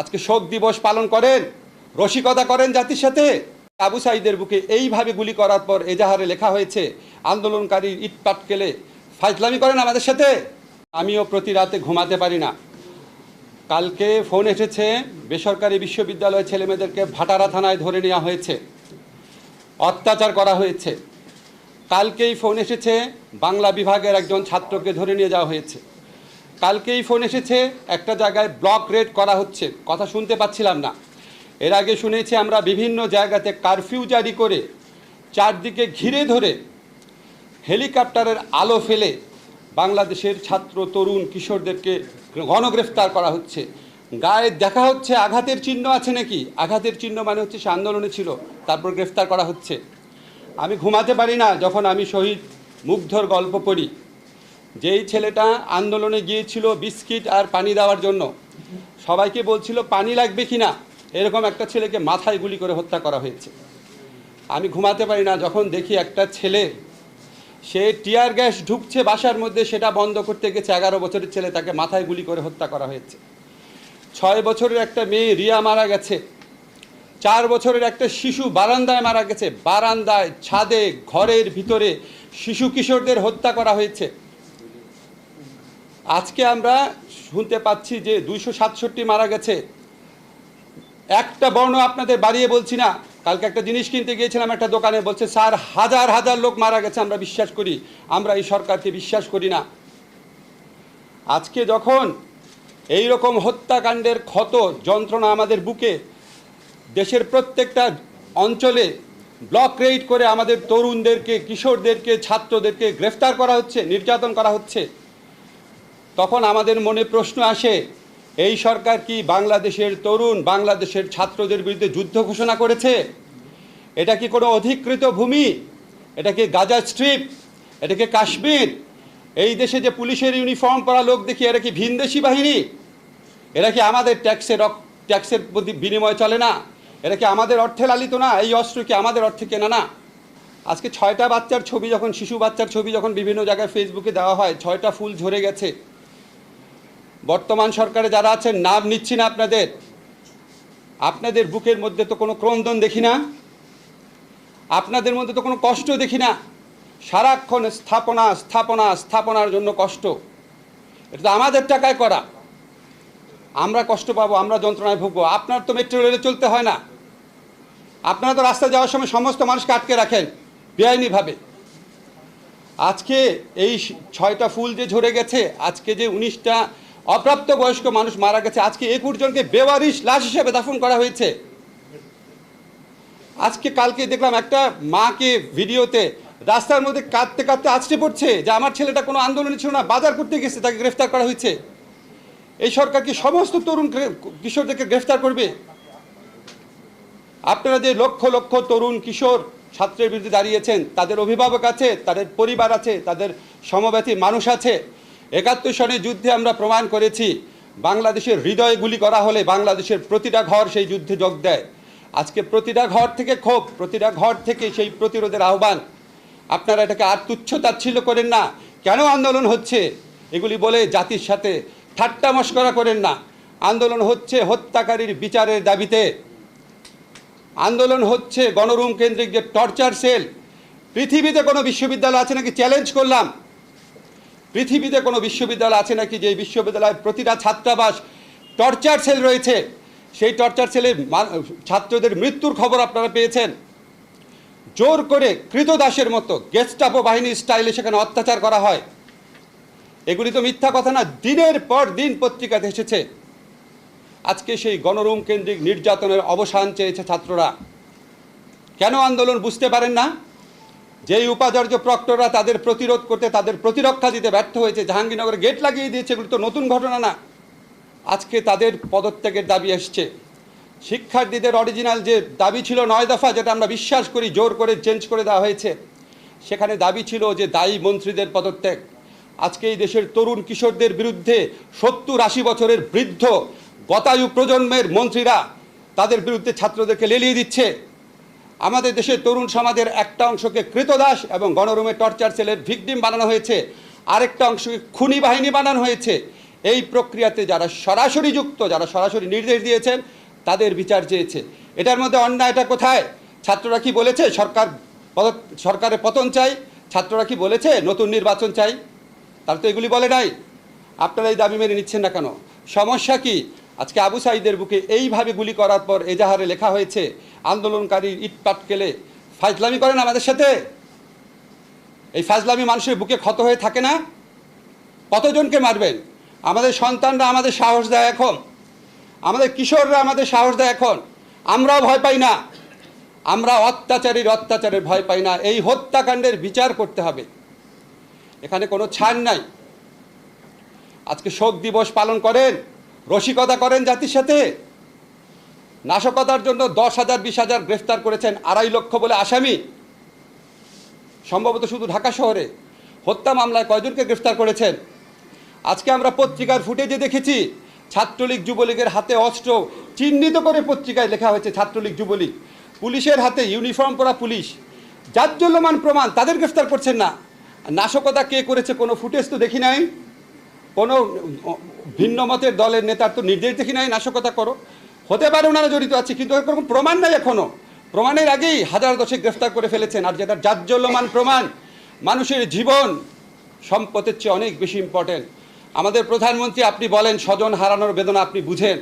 আজকে শোক দিবস পালন করেন, রসিকতা করেন জাতির সাথে। আবু সাঈদের বুকে এইভাবে গুলি করার পর এজাহারে লেখা হয়েছে আন্দোলনকারী ইট পাটকেলে ফাজলামি করেন আমাদের সাথে। আমিও প্রতি রাতে ঘুমাতে পারি না। কালকে ফোন এসেছে বেসরকারি বিশ্ববিদ্যালয়ের ছেলেমেয়েদেরকে ভাটারা থানায় ধরে নেওয়া হয়েছে, অত্যাচার করা হয়েছে। কালকেই ফোন এসেছে বাংলা বিভাগের একজন ছাত্রকে ধরে নিয়ে যাওয়া হয়েছে। কালকেই ফোন এসেছে একটা জায়গায় ব্লক রেড করা হচ্ছে, কথা শুনতে পাচ্ছিলাম না। এর আগে শুনেছি আমরা বিভিন্ন জায়গাতে কারফিউ জারি করে চারদিকে ঘিরে ধরে হেলিকপ্টারের আলো ফেলে বাংলাদেশের ছাত্র তরুণ কিশোরদেরকে গণগ্রেফতার করা হচ্ছে। গায়ে দেখা হচ্ছে আঘাতের চিহ্ন আছে নাকি, আঘাতের চিহ্ন মানে হচ্ছে সে আন্দোলনে ছিল, তারপর গ্রেফতার করা হচ্ছে। আমি ঘুমাতে পারি না যখন আমি শহীদ মুগ্ধর গল্প পড়ি। যেই ছেলেটা আন্দোলনে গিয়েছিল বিস্কিট আর পানি দেওয়ার জন্য, সবাইকে বলছিল পানি লাগবে কি না, এরকম একটা ছেলেকে মাথায় গুলি করে হত্যা করা হয়েছে। আমি ঘুমাতে পারি না যখন দেখি একটা ছেলে সে টিয়ার গ্যাস ঢুকছে বাসার মধ্যে, সেটা বন্ধ করতে গেছে 11 বছরের ছেলে, তাকে মাথায় গুলি করে হত্যা করা হয়েছে। 6 বছরের একটা মেয়ে রিয়া মারা গেছে। 4 বছরের একটা শিশু বারান্দায় মারা গেছে, বারান্দায়, ছাদে, ঘরের ভিতরে শিশু কিশোরদের হত্যা করা হয়েছে। আজকে আমরা শুনতে পাচ্ছি যে 267 মারা গেছে। একটা বর্ণ আপনাদের বাড়িয়ে বলছি না। কালকে একটা জিনিস কিনতে গিয়েছিলাম একটা দোকানে, বলছে স্যার হাজার হাজার লোক মারা গেছে, আমরা বিশ্বাস করি, আমরা এই সরকারকে বিশ্বাস করি না। আজকে যখন এই রকম হত্যাকাণ্ডের ক্ষত যন্ত্রণা আমাদের বুকে, দেশের প্রত্যেকটা অঞ্চলে ব্লক রেড করে আমাদের তরুণদেরকে, কিশোরদেরকে, ছাত্রদেরকে গ্রেফতার করা হচ্ছে, নির্যাতন করা হচ্ছে, তখন আমাদের মনে প্রশ্ন আসে, এই সরকার কি বাংলাদেশের তরুণ, বাংলাদেশের ছাত্রদের বিরুদ্ধে যুদ্ধ ঘোষণা করেছে? এটা কি কোনো অধিকৃত ভূমি? এটা কি গাজা স্ট্রিপ? এটা কি কাশ্মীর? এই দেশে যে পুলিশের ইউনিফর্ম পরা লোক দেখি, এরা কি ভিনদেশি বাহিনী? এরা কি আমাদের ট্যাক্সের বিনিময়ে চলে না? এরা কি আমাদের অর্থে লালিত না? এই অস্ত্র কি আমাদের অর্থে কেনা না? আজকে 6টা বাচ্চার ছবি যখন, শিশু বাচ্চার ছবি যখন বিভিন্ন জায়গায় ফেসবুকে দেওয়া হয়, 6টা ফুল ঝরে গেছে। বর্তমান সরকারে যারা আছেন, নাম নিচ্ছি না আপনাদের বুকের মধ্যে তো কোনো ক্রন্দন দেখি না, আপনাদের মধ্যে তো কোনো কষ্ট দেখি না। সারাক্ষণ স্থাপনা স্থাপনা স্থাপনার জন্য কষ্ট। এটা তো আমাদের টাকায় করা। আমরা কষ্ট পাবো, আমরা যন্ত্রণায় ভুগবো। আপনার তো মেট্রো রেলে চলতে হয় না, আপনারা তো রাস্তায় যাওয়ার সময় সমস্ত মানুষকে আটকে রাখেন বেআইনিভাবে। আজকে এই 6টা ফুল যে ঝরে গেছে, আজকে যে 19টা অপ্রাপ্ত বয়স্ক মানুষ মারা গেছে, আজকে 21 জনকে বেওয়ারিশ লাশ হিসেবে দাফন করা হয়েছে। আজকে কালকে দেখলাম একটা মাকে ভিডিওতে রাস্তার মধ্যে কাঁদতে কাঁদতে আছড়ে পড়ছে যে আমার ছেলেটা কোনো আন্দোলনে ছিল না, বাজার করতে গেছে, তাকে গ্রেফতার করা হয়েছে। এই সরকার কি সমস্ত তরুণ কিশোরদেরকে গ্রেফতার করবে? আপনারা যে লক্ষ লক্ষ তরুণ কিশোর ছাত্রের বিরুদ্ধে দাঁড়িয়েছেন, তাদের অভিভাবক আছে, তাদের পরিবার আছে, তাদের সমব্যথী মানুষ আছে। 71 সনের যুদ্ধে আমরা প্রমাণ করেছি, বাংলাদেশের হৃদয়ে গুলি করা হলে বাংলাদেশের প্রতিটা ঘর সেই যুদ্ধে যোগ দেয়। আজকে প্রতিটা ঘর থেকে ক্ষোভ, প্রতিটা ঘর থেকে সেই প্রতিরোধের আহ্বান। আপনারা এটাকে আর তুচ্ছ-তাচ্ছিল্য করেন না। কেন আন্দোলন হচ্ছে এগুলি বলে জাতির সাথে ঠাট্টা মশকরা করেন না। আন্দোলন হচ্ছে হত্যাকারীর বিচারের দাবিতে, আন্দোলন হচ্ছে গণরুম কেন্দ্রিক যে টর্চার সেল। পৃথিবীতে কোনো বিশ্ববিদ্যালয় আছে নাকি, চ্যালেঞ্জ করলাম, পৃথিবীতে কোনো বিশ্ববিদ্যালয় আছে নাকি যে বিশ্ববিদ্যালয়ের প্রতিটা ছাত্রাবাস টর্চার সেল রয়েছে? সেই টর্চার সেলে ছাত্রদের মৃত্যুর খবর আপনারা পেয়েছেন। জোর করে কৃতদাসের মতো গেস্টাপো বাহিনীর স্টাইলে সেখানে অত্যাচার করা হয়। এগুলি তো মিথ্যা কথা না, দিনের পর দিন পত্রিকাতে এসেছে। আজকে সেই গণরুম কেন্দ্রিক নির্যাতনের অবসান চেয়েছে ছাত্ররা। কেন আন্দোলন বুঝতে পারেন না? যেই উপাচার্য প্রক্টররা তাদের প্রতিরোধ করতে, তাদের প্রতিরক্ষা দিতে ব্যর্থ হয়েছে, জাহাঙ্গীরনগরে গেট লাগিয়ে দিয়েছে, এগুলো তো নতুন ঘটনা না। আজকে তাদের পদত্যাগের দাবি এসছে। শিক্ষার্থীদের অরিজিনাল যে দাবি ছিল 9 দফা, যেটা আমরা বিশ্বাস করি জোর করে চেঞ্জ করে দেওয়া হয়েছে, সেখানে দাবি ছিল যে দায়ী মন্ত্রীদের পদত্যাগ। আজকে এই দেশের তরুণ কিশোরদের বিরুদ্ধে 70-80 বছরের বৃদ্ধ গতায়ু প্রজন্মের মন্ত্রীরা তাদের বিরুদ্ধে ছাত্রদেরকে লেলিয়ে দিচ্ছে। আমাদের দেশের তরুণ সমাজের একটা অংশকে কৃতদাস এবং গণরুমে টর্চার সেলের ভিকটিম বানানো হয়েছে, আরেকটা অংশকে খুনি বাহিনী বানানো হয়েছে। এই প্রক্রিয়াতে যারা সরাসরি যুক্ত, যারা সরাসরি নির্দেশ দিয়েছেন, তাদের বিচার চেয়েছে। এটার মধ্যে অন্যায়টা কোথায়? ছাত্ররা কি বলেছে সরকারের পতন চাই? ছাত্ররা কি বলেছে নতুন নির্বাচন চাই? তারা তো এগুলি বলে নাই। আপনারা এই দাবি মেনে নিচ্ছেন না কেন? সমস্যা কি? আজকে আবু সাঈদের বুকে এইভাবে গুলি করার পর এজাহারে লেখা হয়েছে আন্দোলনকারী ইট পাটকেলে ফাজলামি করেন আমাদের সাথে। এই ফাজলামি মানুষের বুকে ক্ষত হয়ে থাকে না? কতজনকে মারবেন? আমাদের সন্তানরা আমাদের সাহস দেয় এখন, আমাদের কিশোররা আমাদের সাহস দেয় এখন। আমরাও ভয় পাই না, আমরা অত্যাচারের ভয় পাই না। এই হত্যাকাণ্ডের বিচার করতে হবে, এখানে কোনো ছাড় নাই। আজকে শোক দিবস পালন করেন, রসিকতা করেন জাতির সাথে। নাশকতার জন্য 10,000 20,000 গ্রেফতার করেছেন, 2.5 লক্ষ বলে আসামি, সম্ভবত শুধু ঢাকা শহরে। হত্যা মামলায় কয়জনকে গ্রেফতার করেছেন? আজকে আমরা পত্রিকার ফুটেজে দেখেছি ছাত্রলীগ যুবলীগের হাতে অস্ত্র চিহ্নিত করে পত্রিকায় লেখা হয়েছে ছাত্রলীগ যুবলীগ। পুলিশের হাতে ইউনিফর্ম পরা পুলিশ, জাজ্জল্যমান প্রমাণ, তাদের গ্রেফতার করছেন না। নাশকতা কে করেছে কোনো ফুটেজ তো দেখি নাই, কোনো ভিন্ন মতের দলের নেতার তো নির্দেশ দেখি নাই নাশকতা করো। হতে পারে ওনারা জড়িত আছে, কিন্তু এরকম প্রমাণ নাই এখনো। প্রমাণের আগেই 1000 গ্রেফতার করে ফেলেছেন। আর যেটা জাজ্জল্যমান প্রমাণ, মানুষের জীবন সম্পদের চেয়ে অনেক বেশি ইম্পর্টেন্ট। আমাদের প্রধানমন্ত্রী, আপনি বলেন স্বজন হারানোর বেদনা আপনি বুঝেন।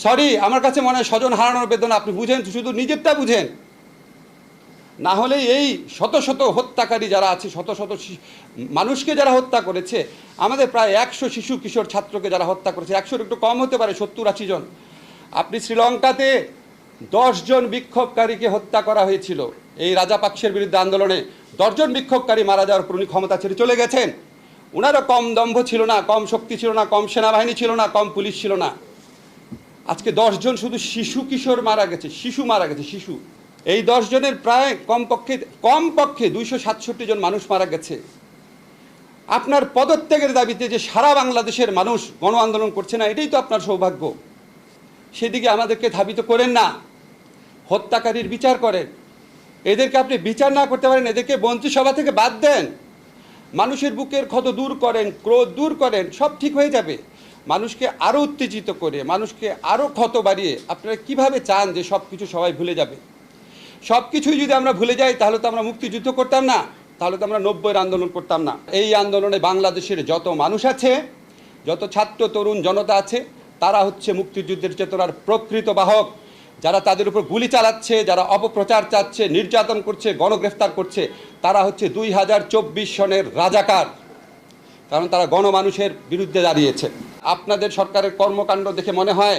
সরি, আমার কাছে মনে হয় স্বজন হারানোর বেদনা আপনি বুঝেন, শুধু নিজেরটা বুঝেন। না হলে এই শত শত হত্যাকারী যারা আছে, শত শত মানুষকে যারা হত্যা করেছে, আমাদের প্রায় 100 শিশু কিশোর ছাত্রকে যারা হত্যা করেছে, 100 একটু কম হতে পারে, 70-80 জন। আপনি শ্রীলঙ্কাতে 10 জন বিক্ষোভকারীকে হত্যা করা হয়েছিল এই রাজাপাকসের বিরুদ্ধে আন্দোলনে। 10 জন বিক্ষোভকারী মারা যাওয়ার পর উনি ক্ষমতা ছেড়ে চলে গেছেন। ওনারও কম দম্ভ ছিল না, কম শক্তি ছিল না, কম সেনাবাহিনী ছিল না, কম পুলিশ ছিল না। আজকে 10 জন শুধু শিশু কিশোর মারা গেছে, শিশু মারা গেছে, শিশু। এই 10 জনের প্রায় কমপক্ষে 267 জন মানুষ মারা গেছে। আপনার পদত্যাগের দাবিতে যে সারা বাংলাদেশের মানুষ গণ আন্দোলন করছে না, এটাই তো আপনার সৌভাগ্য। সেদিকে আমাদেরকে ধাবিত করেন না, হত্যাকারীর বিচার করেন। এদেরকে আপনি বিচার না করতে পারেন, এদেরকে মন্ত্রিসভা থেকে বাদ দেন। মানুষের বুকের ক্ষত দূর করেন, ক্রোধ দূর করেন, সব ঠিক হয়ে যাবে। মানুষকে আরও উত্তেজিত করে, মানুষকে আরও ক্ষত বাড়িয়ে আপনারা কিভাবে চান যে সব কিছু সবাই ভুলে যাবে? সব কিছুই যদি আমরা ভুলে যাই, তাহলে তো আমরা মুক্তিযুদ্ধ করতাম না, তাহলে তো আমরা 90-এর আন্দোলন করতাম না। এই আন্দোলনে বাংলাদেশের যত মানুষ আছে, যত ছাত্র তরুণ জনতা আছে, তারা হচ্ছে মুক্তিযুদ্ধের চেতনার প্রকৃত বাহক। যারা তাদের উপর গুলি চালাচ্ছে, যারা অপপ্রচার চাচ্ছে, নির্যাতন করছে, গণগ্রেফতার করছে, তারা হচ্ছে 2024 সনের রাজাকার। কারণ তারা গণমানুষের বিরুদ্ধে দাঁড়িয়েছে। আপনাদের সরকারের কর্মকাণ্ড দেখে মনে হয়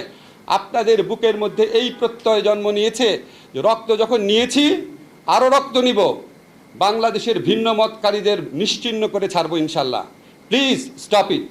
আপনাদের বুকের মধ্যে এই প্রত্যয় জন্ম নিয়েছে যে রক্ত যখন নিয়েছি আরও রক্ত নিব, বাংলাদেশের ভিন্ন মতকারীদের নিশ্চিহ্ন করে ছাড়বো ইনশাল্লাহ। Please stop it.